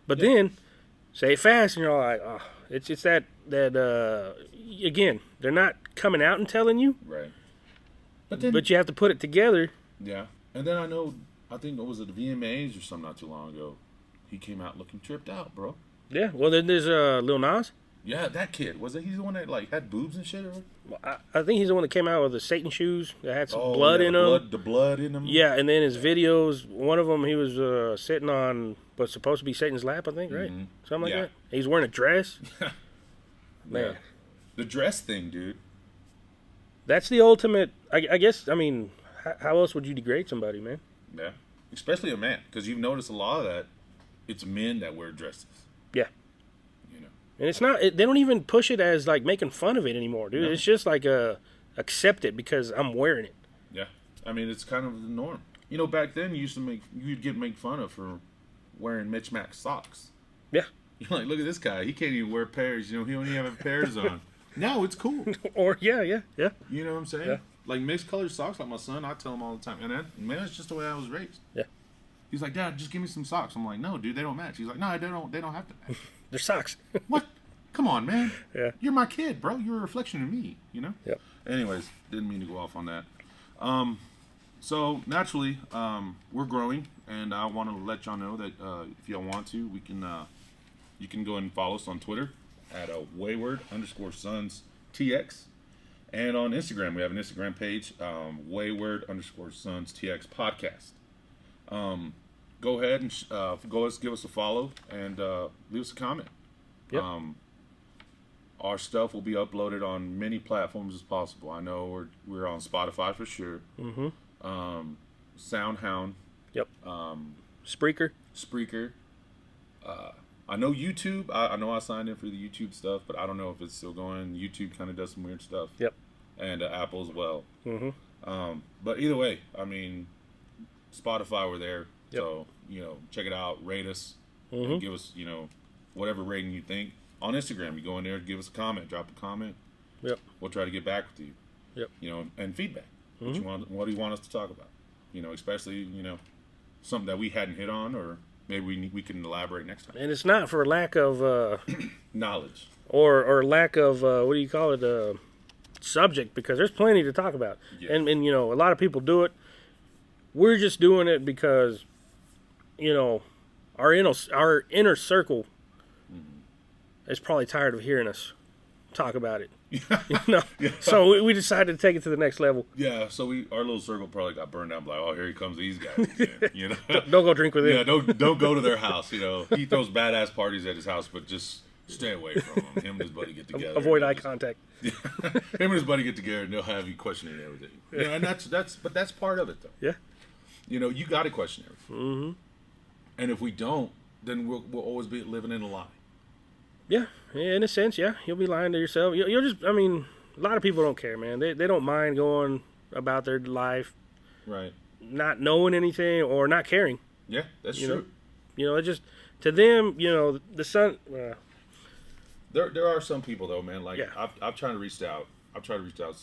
But then say it fast, and you're all like, oh, it's that again, they're not coming out and telling you, right? But you have to put it together. Yeah, and then I think it was at the VMAs or something not too long ago. He came out looking tripped out, bro. Yeah. Well, then there's Lil Nas. Yeah, that kid he's the one that like had boobs and shit? Or? I think he's the one that came out with the Satan shoes that had some blood in them. The blood in them. Yeah, and then his videos, one of them he was sitting on what's supposed to be Satan's lap, I think, right? Something like that. He's wearing a dress. Man, yeah. The dress thing, dude. That's the ultimate. I guess. I mean, how else would you degrade somebody, man? Yeah, especially a man, because you've noticed a lot of that. It's men that wear dresses. Yeah. You know, and it's not. They don't even push it as like making fun of it anymore, dude. No. It's just like accept it because I'm wearing it. Yeah, I mean it's kind of the norm. You know, back then you'd get make fun of for wearing mismatched socks. Yeah. You're like, look at this guy. He can't even wear pairs. You know, he only have pairs on. No, it's cool. Or yeah. You know what I'm saying? Yeah. Like mixed colored socks, like my son. I tell him all the time, and that's just the way I was raised. Yeah. He's like, Dad, just give me some socks. I'm like, no, dude, they don't match. He's like, no, they don't have to match. They're socks. What? Come on, man. Yeah. You're my kid, bro. You're a reflection of me. You know. Yep. Anyways, didn't mean to go off on that. So naturally, we're growing, and I want to let y'all know that if y'all want to, we can. You can go and follow us on Twitter at wayward_sons_tx. And on Instagram, we have an Instagram page, wayward_sons_tx podcast. Go ahead and give us a follow and leave us a comment. Yep. Our stuff will be uploaded on many platforms as possible. I know we're on Spotify for sure. Mm-hmm. SoundHound. Yep. Spreaker. I know YouTube. I know I signed in for the YouTube stuff, but I don't know if it's still going. YouTube kind of does some weird stuff. Yep. And Apple as well. Mm-hmm. But either way, I mean, Spotify, we're there. Yep. So, check it out. Rate us. Mm-hmm. And give us, whatever rating you think. On Instagram, you go in there, give us a comment. Drop a comment. Yep. We'll try to get back with you. Yep. And feedback. Mm-hmm. What do you want us to talk about? Especially, something that we hadn't hit on, or maybe we can elaborate next time. And it's not for lack of knowledge or lack of what do you call it, subject, because there's plenty to talk about. Yeah. And a lot of people do it. We're just doing it because our inner circle is probably tired of hearing us talk about it. Yeah. So we decided to take it to the next level. Yeah, so our little circle probably got burned out. Like, oh, here he comes, these guys. Don't go drink with him. Yeah, don't go to their house. He throws badass parties at his house, but just stay away from him. Him and his buddy get together. Avoid eye contact. Yeah. Him and his buddy get together, and they'll have you questioning everything. Yeah, and that's part of it, though. Yeah. You got to question everything. Mm-hmm. And if we don't, then we'll always be living in a lie. Yeah, in a sense, yeah. You'll be lying to yourself. You'll just, a lot of people don't care, man. They don't mind going about their life. Right. Not knowing anything or not caring. Yeah, that's true. It just, to them, the sun... There are some people, though, man. Like, yeah. I've tried to reach out. I've tried to reach out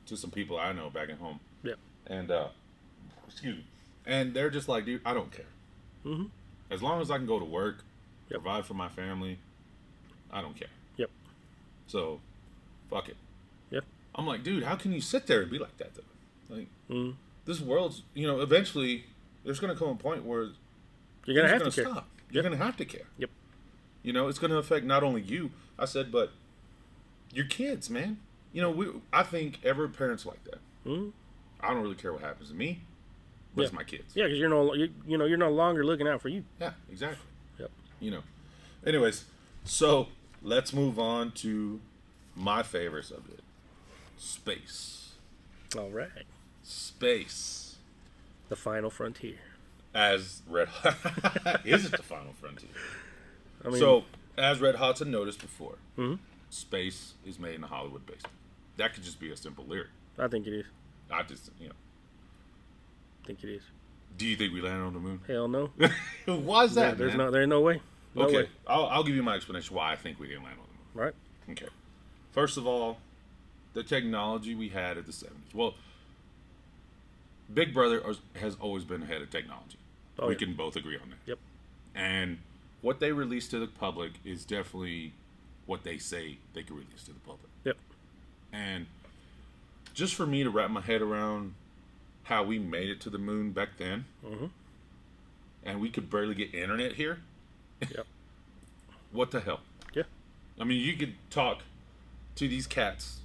to some people I know back at home. Yeah. And, excuse me. And they're just like, dude, I don't care. Mm-hmm. As long as I can go to work, provide for my family, I don't care. Yep. So, fuck it. Yep. I'm like, dude, how can you sit there and be like that, though? Like, this world's, eventually, there's going to come a point where you're going to have to care. Stop. You're going to have to care. Yep. It's going to affect not only you, I said, but your kids, man. I think every parent's like that. Mm-hmm. I don't really care what happens to me, but it's my kids. Yeah, because you're no longer looking out for you. Yeah, exactly. Yep. Anyways, so let's move on to my favorite subject, space. All right. Space. The final frontier. As Red Hot. Is it the final frontier? So, as Red Hot's had noticed before, space is made in a Hollywood basement. That could just be a simple lyric. I think it is. I just, I think it is. Do you think we landed on the moon? Hell no. Why is that, There's man? no way. No okay, way. I'll give you my explanation why I think we didn't land on the moon. Right. Okay. First of all, the technology we had at the 70s. Well, Big Brother has always been ahead of technology. We can both agree on that. Yep. And what they release to the public is definitely what they say they can release to the public. Yep. And just for me to wrap my head around how we made it to the moon back then, and we could barely get internet here. Yep. What the hell? Yeah. I mean, you could talk to these cats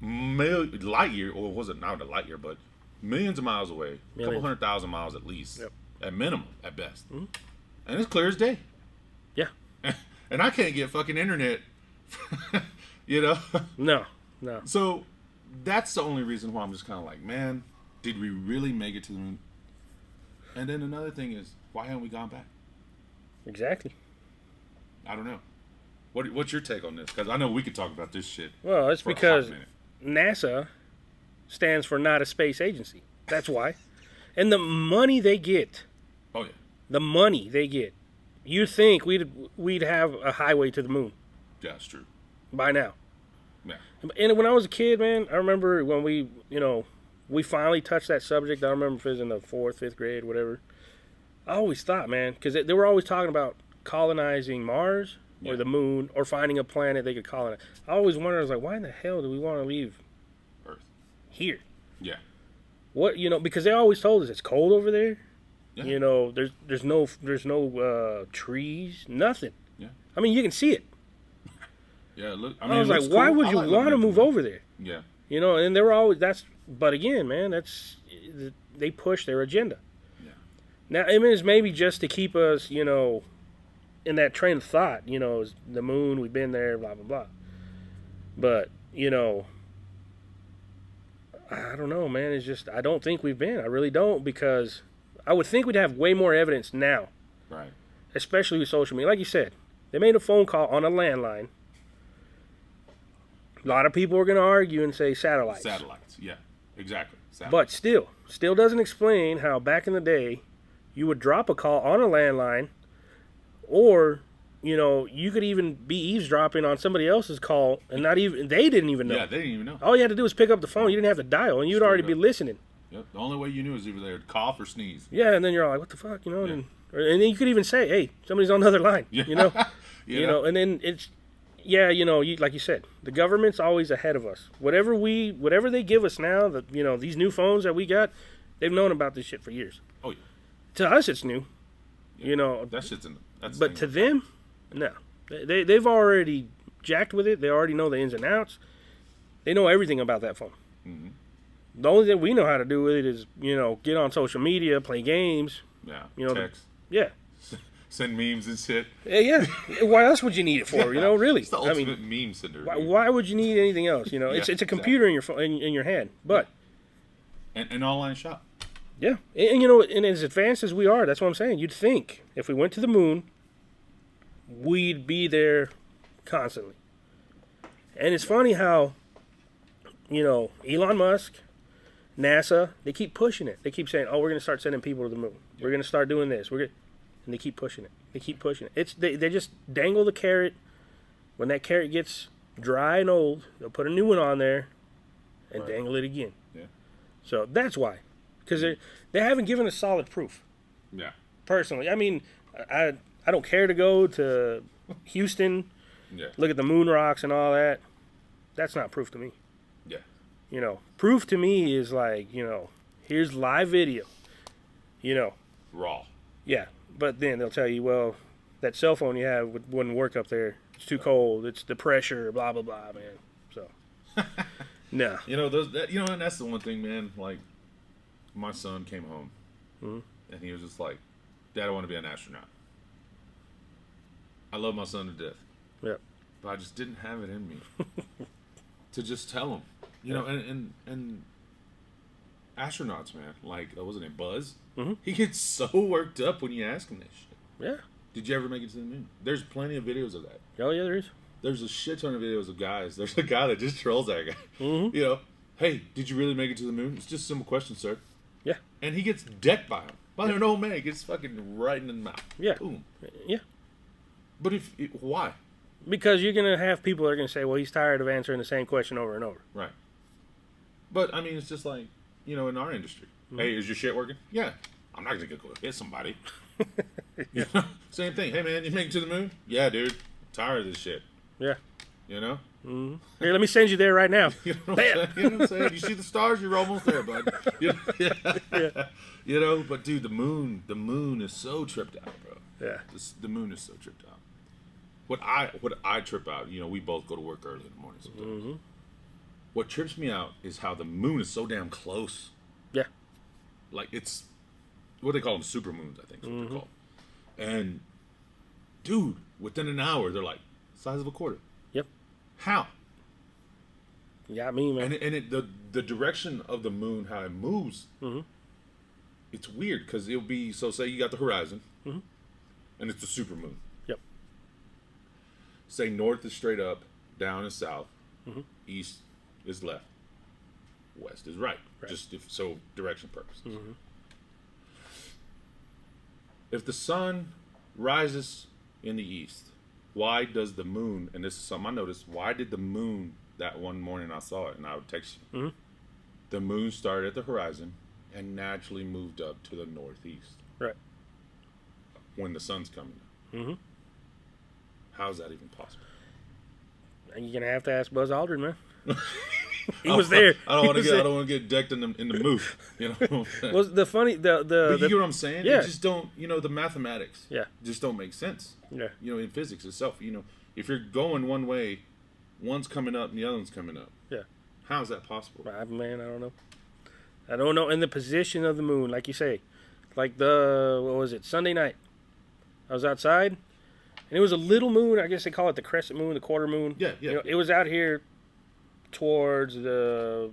light year, or was it not a light year, but millions of miles away, a couple 100,000 miles at least, at minimum, at best. And it's clear as day. Yeah. And I can't get fucking internet, you know? No. So that's the only reason why I'm just kind of like, man, did we really make it to the moon? And then another thing is, why haven't we gone back? Exactly. I don't know. What's your take on this? Because I know we could talk about this shit. Well, it's because NASA stands for not a space agency. That's why. And the money they get. Oh, yeah. The money they get. You think we'd have a highway to the moon. Yeah, it's true. By now. Yeah. And when I was a kid, man, I remember when we finally touched that subject. I don't remember if it was in the 4th, 5th grade, whatever. I always thought, man, because they were always talking about colonizing Mars or the moon or finding a planet they could colonize. I always wondered, I was like, why in the hell do we want to leave Earth here? Yeah. What, because they always told us it's cold over there. Yeah. There's no trees, nothing. Yeah. I mean, you can see it. Yeah, look. I was like, why would you want to move over there? Yeah. And they were always but again, man, they push their agenda. Yeah. Now, it is maybe just to keep us, in that train of thought, the moon, we've been there, blah, blah, blah. But, I don't know, man. It's just, I don't think we've been. I really don't, because I would think we'd have way more evidence now. Right. Especially with social media. Like you said, they made a phone call on a landline. A lot of people are going to argue and say satellites. Satellites, yeah, exactly. But still doesn't explain how back in the day you would drop a call on a landline, or you could even be eavesdropping on somebody else's call and they didn't even know. Yeah, they didn't even know. All you had to do was pick up the phone. You didn't have to dial, and you'd already be listening. Yep. The only way you knew is either they would cough or sneeze. Yeah, and then you're all like, what the fuck, and then you could even say, hey, somebody's on the other line. Yeah. And then it's. Yeah, like you said, the government's always ahead of us. Whatever they give us now, these new phones that we got, they've known about this shit for years. Oh yeah. To us, it's new. Yeah. That shit's in. But to them, no. They've already jacked with it. They already know the ins and outs. They know everything about that phone. Mm-hmm. The only thing we know how to do with it is, get on social media, play games. Yeah. Text. Yeah. Send memes and shit. Yeah. Why else would you need it for? Really? It's the ultimate meme sender. Why would you need anything else? It's a computer in your phone, in your hand. But an online shop. Yeah, and as advanced as we are, that's what I'm saying. You'd think if we went to the moon, we'd be there constantly. And it's funny how, Elon Musk, NASA, they keep pushing it. They keep saying, "Oh, we're going to start sending people to the moon. Yeah. We're going to start doing this. And they keep pushing it. They keep pushing it. They just dangle the carrot. When that carrot gets dry and old, they'll put a new one on there and dangle it again. Yeah. So that's why. Because they haven't given us solid proof. Yeah. Personally. I mean, I don't care to go to Houston, look at the moon rocks and all that. That's not proof to me. Yeah. Proof to me is like, here's live video. Raw. Yeah. But then they'll tell you, well, that cell phone you have wouldn't work up there. It's too cold. It's the pressure, blah, blah, blah, man. So, no. And that's the one thing, man. Like, my son came home, and he was just like, Dad, I want to be an astronaut. I love my son to death. Yeah. But I just didn't have it in me to just tell him. And astronauts, man, like, wasn't it Buzz? Mm-hmm. He gets so worked up when you ask him that shit. Yeah. Did you ever make it to the moon? There's plenty of videos of that. Oh, yeah, there is. There's a shit ton of videos of guys. There's a guy that just trolls that guy. Mm-hmm. Hey, did you really make it to the moon? It's just a simple question, sir. Yeah. And he gets decked by him. By an old man. He gets fucking right in the mouth. Yeah. Boom. Yeah. But why? Because you're going to have people that are going to say, well, he's tired of answering the same question over and over. Right. But, I mean, it's just like, in our industry. Mm-hmm. Hey, is your shit working? Yeah. I'm not going to go hit somebody. You know? Same thing. Hey, man, you make it to the moon? Yeah, dude. Tired of this shit. Yeah. You know? Mm-hmm. Here, let me send you there right now. You know what I'm saying? You see the stars, you're almost there, bud. You know? Yeah. You know, but dude, the moon is so tripped out, bro. Yeah. The moon is so tripped out. What I trip out, you know, we both go to work early in the morning sometimes. Mm-hmm. What trips me out is how the moon is so damn close. Yeah. Like, it's, what they call them, super moons, I think is what they're called. And, dude, within an hour, they're like, size of a quarter. Yep. How? You got me, man. And the direction of the moon, how it moves, it's weird, because it'll be, so say you got the horizon, and it's the super moon. Yep. Say north is straight up, down is south, east is left, west is right. Just so direction purposes. If the sun rises in the east, why does the moon, and this is something I noticed, why did the moon, that one morning I saw it and I would text you, the moon started at the horizon and naturally moved up to the northeast. Right. When the sun's coming up. How is that even possible? And you're gonna have to ask Buzz Aldrin, man. He was there. I don't want to get decked in the moof. You know. Was the funny But you get what I'm saying? Yeah. It just don't. You know, the mathematics. Yeah. Just don't make sense. Yeah. You know, in physics itself. You know, if you're going one way, one's coming up and the other one's coming up. Yeah. How is that possible? Man, I don't know. I don't know. And the position of the moon, like you say, like what was it, Sunday night? I was outside, and it was a little moon. I guess they call it the crescent moon, the quarter moon. Yeah. You know, it was out here towards the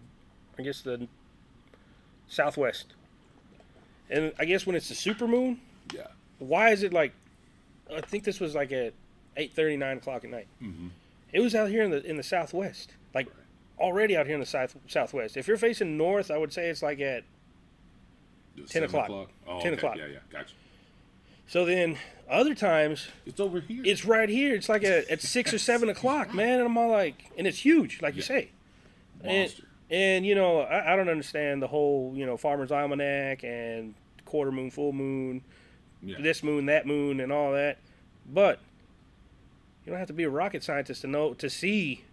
southwest. And I guess when it's the super moon, why is it like, I think this was like at 8:30, 9 o'clock at night. It was out here in the southwest, like already out here in the southwest. If you're facing north, I would say it's like at 10 o'clock. Oh, 10 okay. o'clock. Yeah, gotcha. So then other times It's over here. it's right here. It's like at 6 or 7 o'clock, man. And I'm all like, and it's huge, like you say. Monster. And you know, I don't understand the whole, you know, Farmer's Almanac and quarter moon, full moon, this moon, that moon, and all that. But you don't have to be a rocket scientist to see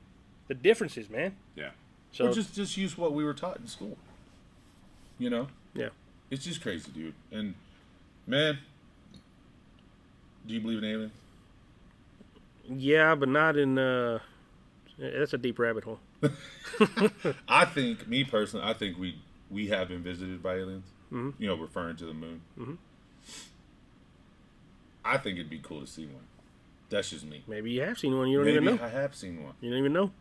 the differences, man. Yeah. So Or just use what we were taught in school. You know? Yeah. It's just crazy, dude. And, man, do you believe in aliens? Yeah, but not in. That's a deep rabbit hole. I think, me personally, I think we have been visited by aliens. You know, referring to the moon. I think it'd be cool to see one. That's just me. Maybe you have seen one. You don't even know. Maybe I have seen one. You don't even know.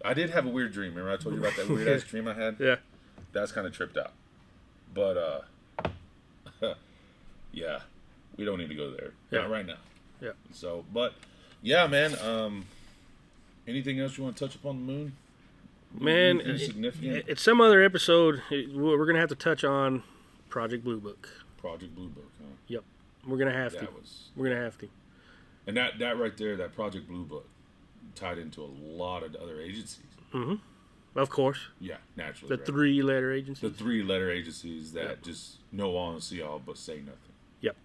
I did have a weird dream. Remember I told you about that weird ass dream I had? Yeah. That's kind of tripped out. But, yeah, we don't need to go there. Yeah. Not right now. Yeah. So, but, yeah, man, anything else you want to touch upon the moon? Man, Anything significant? it's some other episode. We're going to have to touch on Project Blue Book. Project Blue Book, huh? Yep. We're going to have to. We're going to have to. And that right there, that Project Blue Book, tied into a lot of other agencies. Of course. Yeah, naturally. The right? three-letter agencies. The three-letter agencies that just know all and see all but say nothing. Yep.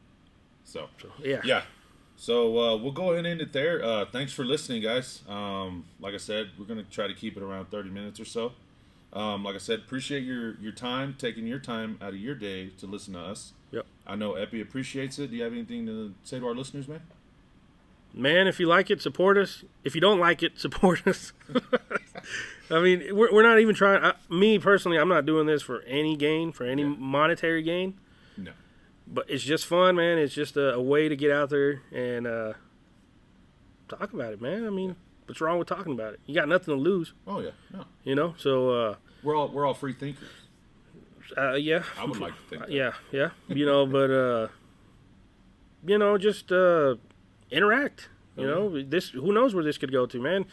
So yeah. Yeah. So we'll go ahead and end it there. Thanks for listening, guys. Like I said, we're going to try to keep it around 30 minutes or so. Like I said, appreciate your time, taking your time out of your day to listen to us. Yep. I know Epi appreciates it. Do you have anything to say to our listeners, man? Man, if you like it, support us. If you don't like it, support us. I mean, we're not even trying. Me, personally, I'm not doing this for any gain, for any monetary gain. No. But it's just fun, man. It's just a way to get out there and talk about it, man. I mean, what's wrong with talking about it? You got nothing to lose. Oh, yeah. No. You know? So, we're all free thinkers. yeah. I would like to think that. Yeah. You know, but, you know, just interact. You know, who knows where this could go to, man.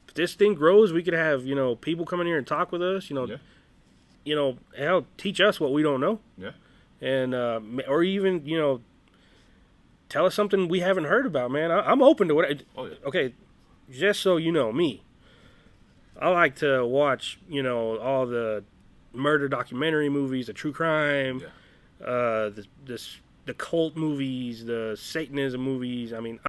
If this thing grows, we could have, you know, people come in here and talk with us, you know. Yeah. You know, hell, teach us what we don't know. Yeah. And, or even, you know, tell us something we haven't heard about, man. I'm open to it. Oh, yeah. Okay, just so you know, me, I like to watch, you know, all the murder documentary movies, the true crime, this the cult movies, the Satanism movies. I mean,